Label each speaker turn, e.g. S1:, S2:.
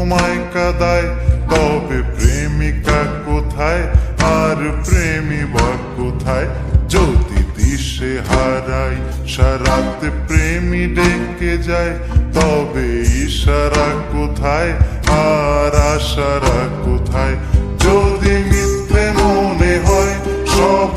S1: তোমায় কাঁদায়, তবে প্রেমিকা কোথায় আর প্রেমী বা কোথায়? যদি দিশে হারাই সারাতে প্রেমী ডেকে যায়, তবে ইশারা কোথায় আর আশারা কোথায়? যদি মিথ্যে মনে হয় সব